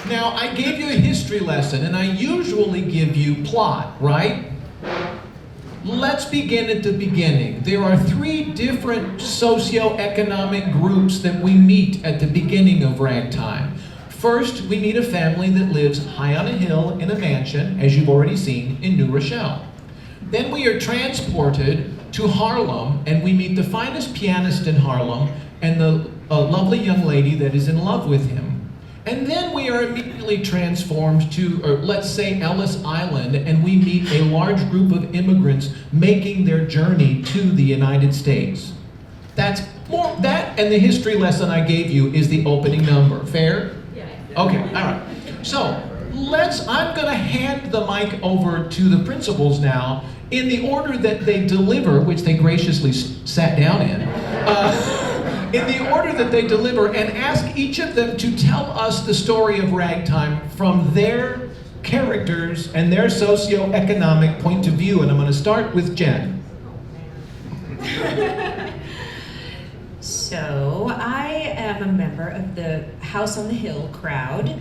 Now, I gave you a history lesson, and I usually give you plot, right? Let's begin at the beginning. There are three different socioeconomic groups that we meet at the beginning of Ragtime. First, we meet a family that lives high on a hill in a mansion, as you've already seen, in New Rochelle. Then we are transported to Harlem, and we meet the finest pianist in Harlem and the lovely young lady that is in love with him. And then we are immediately transformed to, or let's say, Ellis Island, and we meet a large group of immigrants making their journey to the United States. That and the history lesson I gave you is the opening number. Fair? Yeah. Okay, all right. So I'm gonna hand the mic over to the principals now in the order that they deliver, which they graciously sat down in the order that they deliver, and ask each of them to tell us the story of Ragtime from their characters and their socioeconomic point of view. And I'm going to start with Jen. So I am a member of the House on the Hill crowd.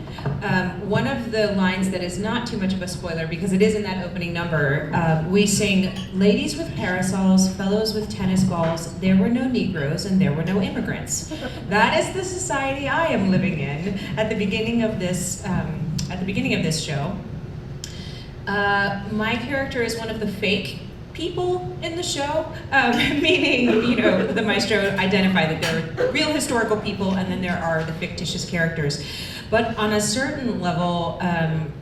One of the lines that is not too much of a spoiler, because it is in that opening number, we sing, "Ladies with parasols, fellows with tennis balls, there were no Negroes and there were no immigrants." That is the society I am living in at the beginning of this show. My character is one of the fake people in the show, meaning, the maestro identified that there are real historical people and then there are the fictitious characters. But on a certain level,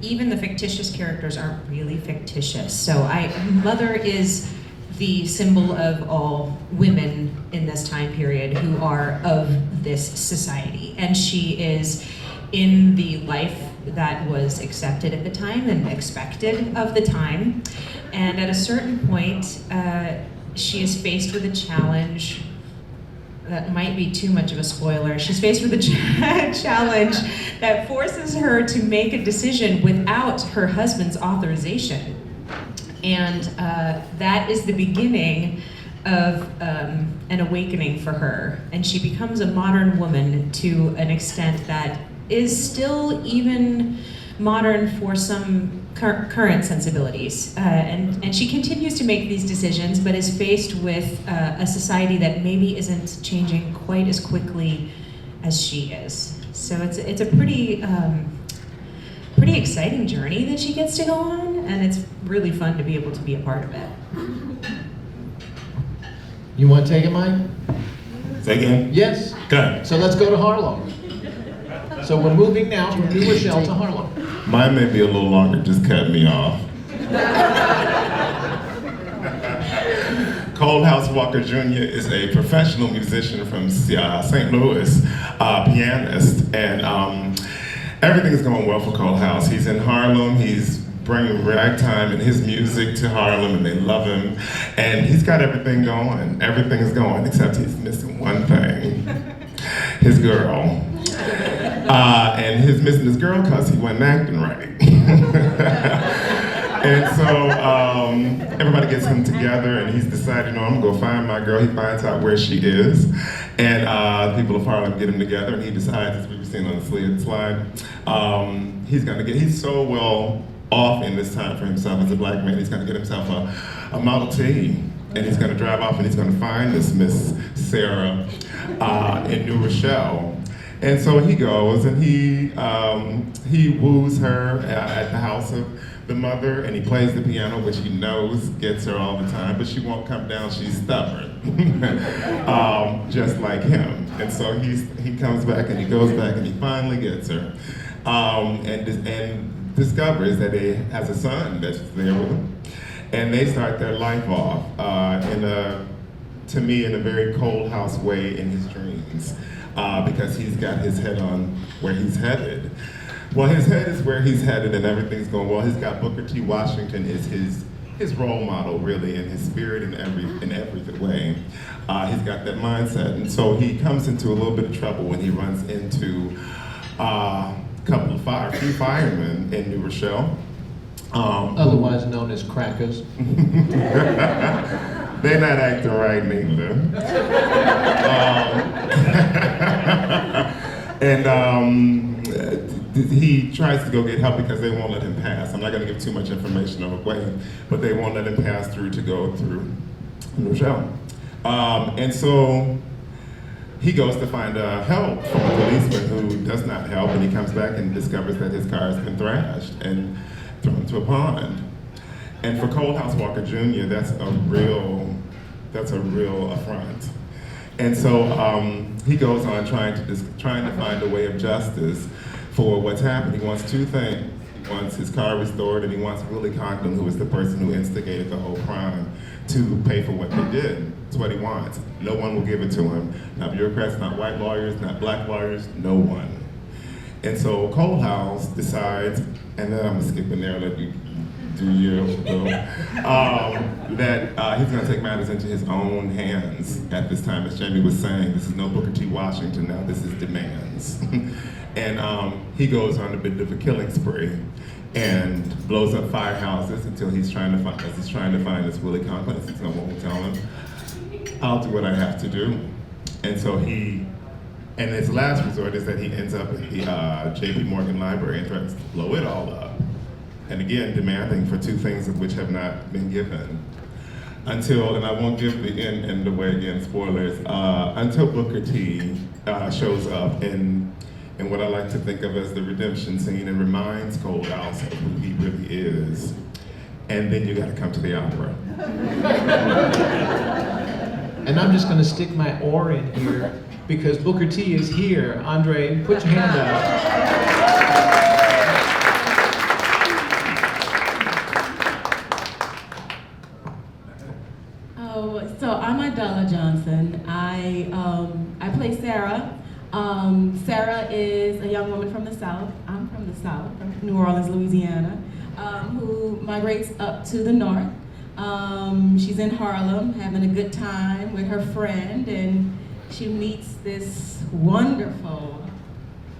even the fictitious characters aren't really fictitious. So Mother is the symbol of all women in this time period who are of this society. And she is in the life that was accepted at the time and expected of the time. And at a certain point, she is faced with a challenge that might be too much of a spoiler. She's faced with a challenge that forces her to make a decision without her husband's authorization. And that is the beginning of an awakening for her. And she becomes a modern woman to an extent that is still even modern for some current sensibilities. And she continues to make these decisions, but is faced with a society that maybe isn't changing quite as quickly as she is. So it's a pretty exciting journey that she gets to go on, and it's really fun to be able to be a part of it. You want to take it, Mike? Say again? Yes. Good. So let's go to Harlem. So we're moving now from New Rochelle to Harlem. Mine may be a little longer, just cut me off. Coldhouse Walker Jr. is a professional musician from St. Louis, pianist, and everything's going well for Coldhouse. He's in Harlem, he's bringing Ragtime and his music to Harlem, and they love him. And he's got everything going. Everything's going, except he's missing one thing. His girl. And he's missing his girl because he wasn't acting right. And so everybody gets him together, and he's decided, I'm gonna go find my girl. He finds out where she is, and people of Harlem get him together, and he decides, as we've seen on the slide, he's so well off in this time for himself as a black man. He's gonna get himself a Model T, and he's gonna drive off, and he's gonna find this Miss Sarah in New Rochelle. And so he goes, and he woos her at the house of the mother, and he plays the piano, which he knows gets her all the time, but she won't come down. She's stubborn, just like him. And so he comes back, and he goes back, and he finally gets her, and discovers that he has a son that's there with him, and they start their life off in a very cold house way in his dreams. Because he's got his head on where he's headed. Well, his head is where he's headed, and everything's going well. He's got Booker T. Washington is his role model, really, in his spirit in every way. He's got that mindset, and so he comes into a little bit of trouble when he runs into a few firemen in New Rochelle. Otherwise known as crackers. They're not acting right neither. And he tries to go get help because they won't let him pass. I'm not going to give too much information away, but they won't let him pass through to go through Rochelle. And so he goes to find help from a policeman who does not help, and he comes back and discovers that his car has been thrashed and thrown to a pond. And for Coldhouse Walker Jr., that's a real affront. And so he goes on trying to find a way of justice for what's happened. He wants two things. He wants his car restored, and he wants Willie Conklin, who was the person who instigated the whole crime, to pay for what they did. That's what he wants. No one will give it to him. Not bureaucrats, not white lawyers, not black lawyers, no one. And so Coldhouse decides, and then I'm gonna skip in there and let you do your will, that he's gonna take matters into his own hands at this time. As Jamie was saying, this is no Booker T. Washington now, this is demands. And he goes on a bit of a killing spree and blows up firehouses until he's trying to find this Willie Conklin, since no one will tell him, I'll do what I have to do. And so and his last resort is that he ends up at the J.P. Morgan Library and tries to blow it all up. And again, demanding for two things of which have not been given. Until, and I won't give the end away again, spoilers, until Booker T shows up in what I like to think of as the redemption scene and reminds Coldhouse of who he really is. And then you gotta come to the opera. And I'm just gonna stick my oar in here because Booker T is here. Andre, put your hand up. So I'm Idella Johnson. I play Sarah. Sarah is a young woman from the South. I'm from the South, from New Orleans, Louisiana, who migrates up to the North. She's in Harlem having a good time with her friend, and she meets this wonderful,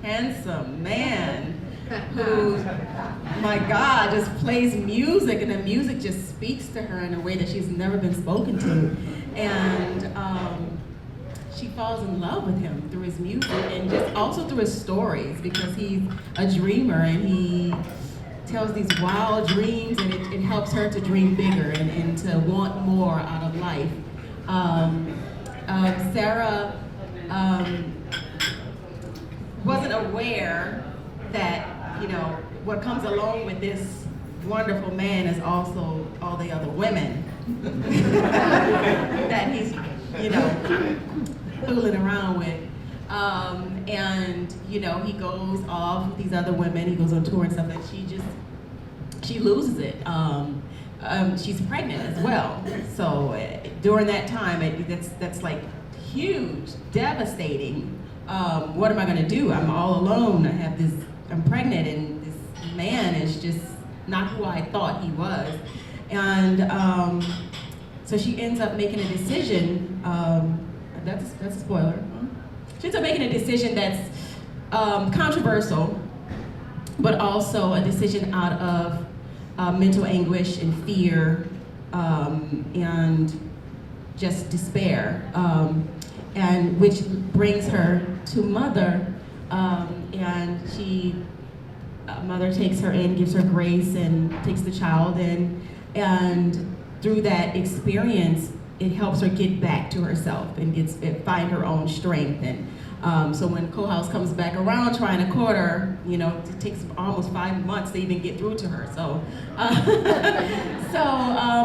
handsome man who, my God, just plays music, and the music just speaks to her in a way that she's never been spoken to. And she falls in love with him through his music and just also through his stories, because he's a dreamer and he tells these wild dreams, and it helps her to dream bigger and to want more out of life. Sarah wasn't aware that, what comes along with this wonderful man is also all the other women that he's, fooling around with. And, he goes off with these other women, he goes on tour and stuff, and she loses it. She's pregnant as well. So during that time, that's like huge, devastating. What am I gonna do? I'm all alone, I'm pregnant, and this man is just not who I thought he was. And so she ends up making a decision, that's a spoiler. She ends up making a decision that's controversial, but also a decision out of mental anguish and fear and just despair, and which brings her to Mother, and Mother takes her in, gives her grace, and takes the child in, and through that experience, it helps her get back to herself and find her own strength. And so when Coldhouse comes back around trying to court her, it takes almost 5 months to even get through to her. So,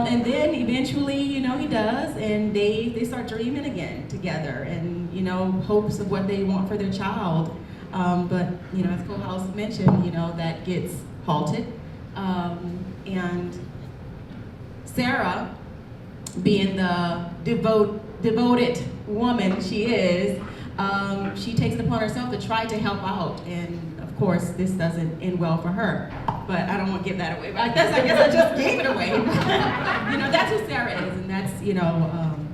and then eventually, he does, and they start dreaming again together, and hopes of what they want for their child. But as Coldhouse mentioned, that gets halted, and Sarah, being the devoted woman she is, she takes it upon herself to try to help out, and of course this doesn't end well for her. But I don't want to give that away. But I guess I just gave it away. That's who Sarah is, and that's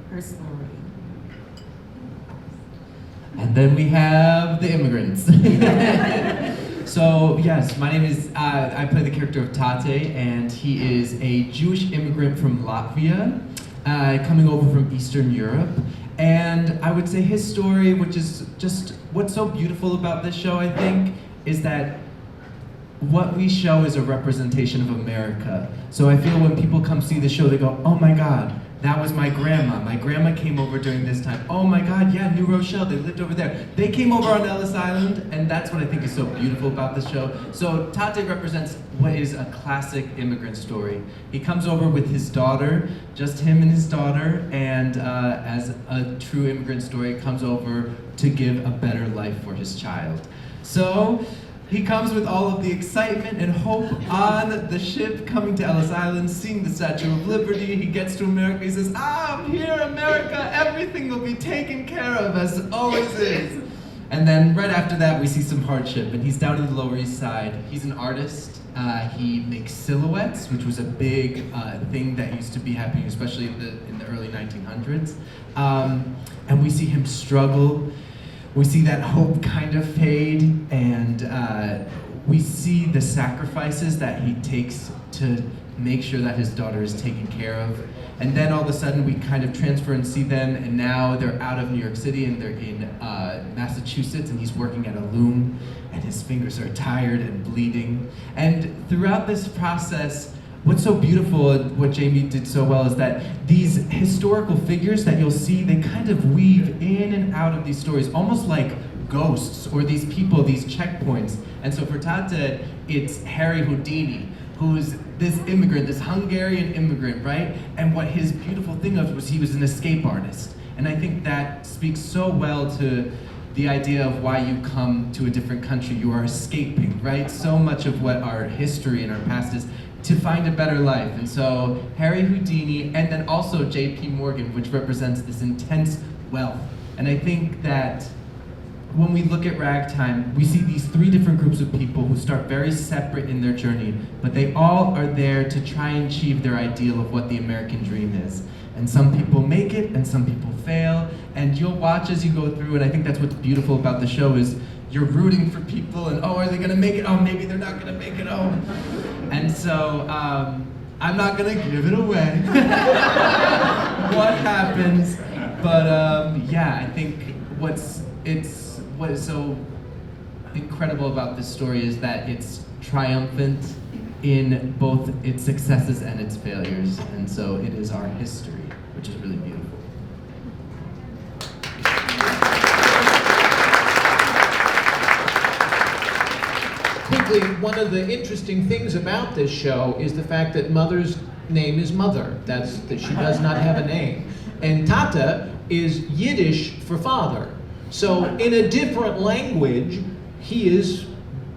her story. And then we have the immigrants. So yes, my name is, I play the character of Tate, and he is a Jewish immigrant from Latvia, coming over from Eastern Europe. And I would say his story, which is just what's so beautiful about this show, I think, is that what we show is a representation of America. So I feel when people come see the show, they go, oh my God, that was my grandma. My grandma came over during this time. Oh my God, yeah, New Rochelle, they lived over there. They came over on Ellis Island, and that's what I think is so beautiful about the show. So Tate represents what is a classic immigrant story. He comes over with his daughter, just him and his daughter, and as a true immigrant story, comes over to give a better life for his child. So he comes with all of the excitement and hope on the ship coming to Ellis Island, seeing the Statue of Liberty. He gets to America, he says, I'm here, America, everything will be taken care of as it always is. And then right after that, we see some hardship, and he's down in the Lower East Side. He's an artist. He makes silhouettes, which was a big thing that used to be happening, especially in the early 1900s. And we see him struggle. We see that hope kind of fade, and we see the sacrifices that he takes to make sure that his daughter is taken care of. And then all of a sudden we kind of transfer and see them, and now they're out of New York City and they're in Massachusetts, and he's working at a loom, and his fingers are tired and bleeding. And throughout this process, what's so beautiful and what Jamie did so well is that these historical figures that you'll see, they kind of weave in and out of these stories, almost like ghosts or these people, these checkpoints. And so for Tate, it's Harry Houdini, who's this immigrant, this Hungarian immigrant, right? And what his beautiful thing was he was an escape artist. And I think that speaks so well to the idea of why you come to a different country. You are escaping, right? So much of what our history and our past is to find a better life. And so Harry Houdini, and then also J.P. Morgan, which represents this intense wealth. And I think that when we look at Ragtime, we see these three different groups of people who start very separate in their journey, but they all are there to try and achieve their ideal of what the American dream is. And some people make it, and some people fail, and you'll watch as you go through, and I think that's what's beautiful about the show is you're rooting for people, and oh, are they gonna make it? Oh, maybe they're not gonna make it, oh. And so, I'm not gonna give it away, what happens, but yeah, I think what is so incredible about this story is that it's triumphant in both its successes and its failures, and so it is our history, which is really beautiful. Quickly, one of the interesting things about this show is the fact that Mother's name is Mother. That she does not have a name. And Tata is Yiddish for father. So in a different language, he is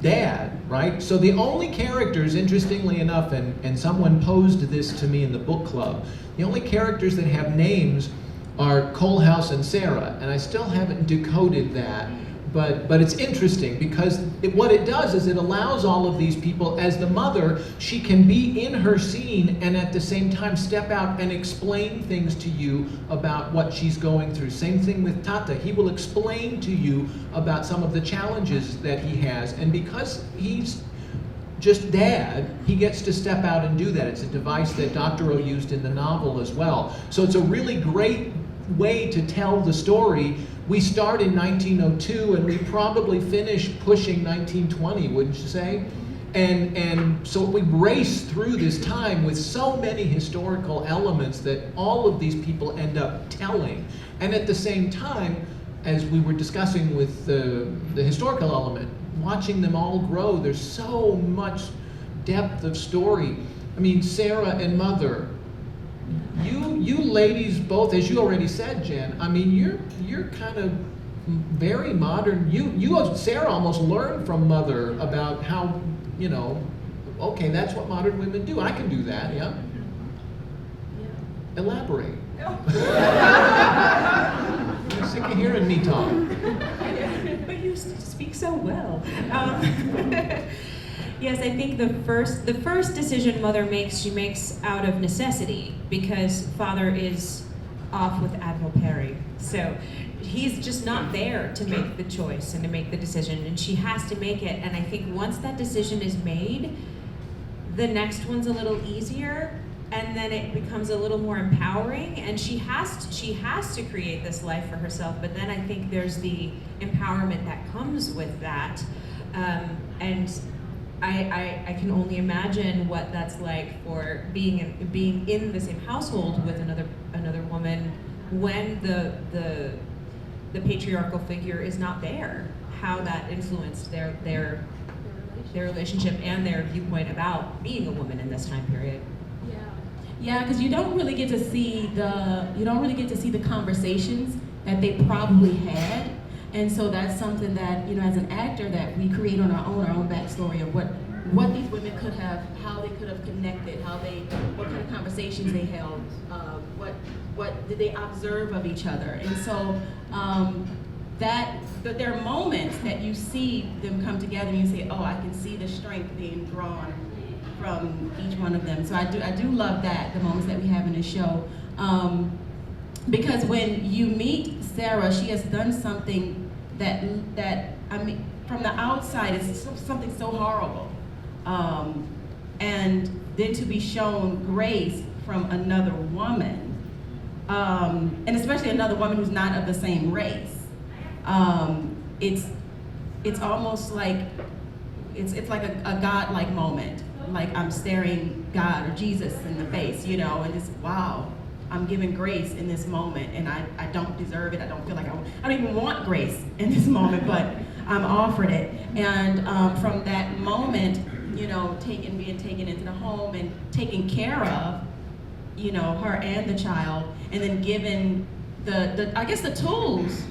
dad, right? So the only characters, interestingly enough, and someone posed this to me in the book club, the only characters that have names are Coalhouse and Sarah, and I still haven't decoded that, but it's interesting because what it does is it allows all of these people, as the mother, she can be in her scene and at the same time step out and explain things to you about what she's going through. Same thing with Tata. He will explain to you about some of the challenges that he has, and because he's just dad, he gets to step out and do that. It's a device that Dr. O used in the novel as well. So it's a really great way to tell the story. We start in 1902 and we probably finish pushing 1920, wouldn't you say? And so we race through this time with so many historical elements that all of these people end up telling. And at the same time, as we were discussing with the historical element, watching them all grow, there's so much depth of story. I mean, Sarah and Mother, you ladies both, as you already said, Jen, I mean, you're kind of very modern. You Sarah almost learned from Mother about how, you know, okay, that's what modern women do. I can do that, yeah? Elaborate. I'm sick of hearing me talk. But you speak so well. Yes, I think the first decision Mother makes, she makes out of necessity because Father is off with Admiral Perry. So he's just not there to make the choice and to make the decision, and she has to make it. And I think once that decision is made, the next one's a little easier, and then it becomes a little more empowering, and she has to create this life for herself. But then I think there's the empowerment that comes with that, and I can only imagine what that's like for being in the same household with another woman when the patriarchal figure is not there. How that influenced their relationship and their viewpoint about being a woman in this time period. Yeah, because you don't really get to see the conversations that they probably had, and so that's something that, as an actor, that we create on our own backstory of what these women could have, how they could have connected, what kind of conversations they held, what did they observe of each other, and so that there are moments that you see them come together and you say, oh, I can see the strength being drawn from each one of them. So I do love that, the moments that we have in this show. Because when you meet Sarah, she has done something that I mean, from the outside, it's something so horrible. And then to be shown grace from another woman, and especially another woman who's not of the same race, it's almost like it's like a God-like moment. Like I'm staring God or Jesus in the face, and just, wow, I'm given grace in this moment, and I don't deserve it. I don't feel like I don't even want grace in this moment, but I'm offered it. And from that moment, being taken into the home and taken care of, her and the child, and then given the tools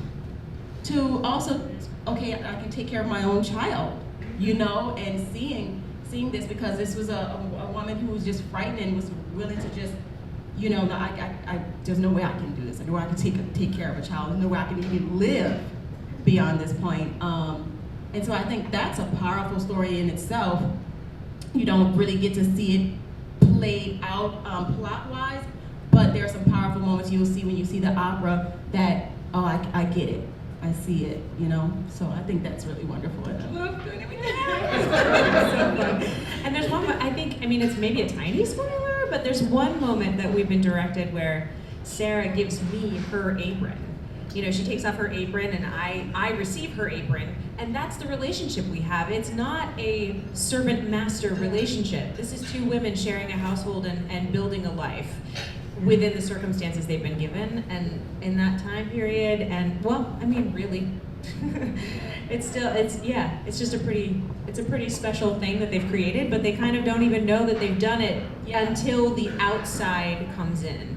to also, okay, I can take care of my own child, and seeing this, because this was a woman who was just frightened and was willing to just, there's no way I can do this. There's no way I can take care of a child. There's no way I can even live beyond this point. And so I think that's a powerful story in itself. You don't really get to see it played out plot-wise, but there are some powerful moments you'll see when you see the opera that, oh, I get it. I see it, So I think that's really wonderful. And I love doing it with So fun. And there's one, it's maybe a tiny spoiler, but there's one moment that we've been directed where Sarah gives me her apron. She takes off her apron and I receive her apron, and that's the relationship we have. It's not a servant-master relationship. This is two women sharing a household and building a life within the circumstances they've been given and in that time period. And really, it's just a pretty special thing that they've created, but they kind of don't even know that they've done it until the outside comes in.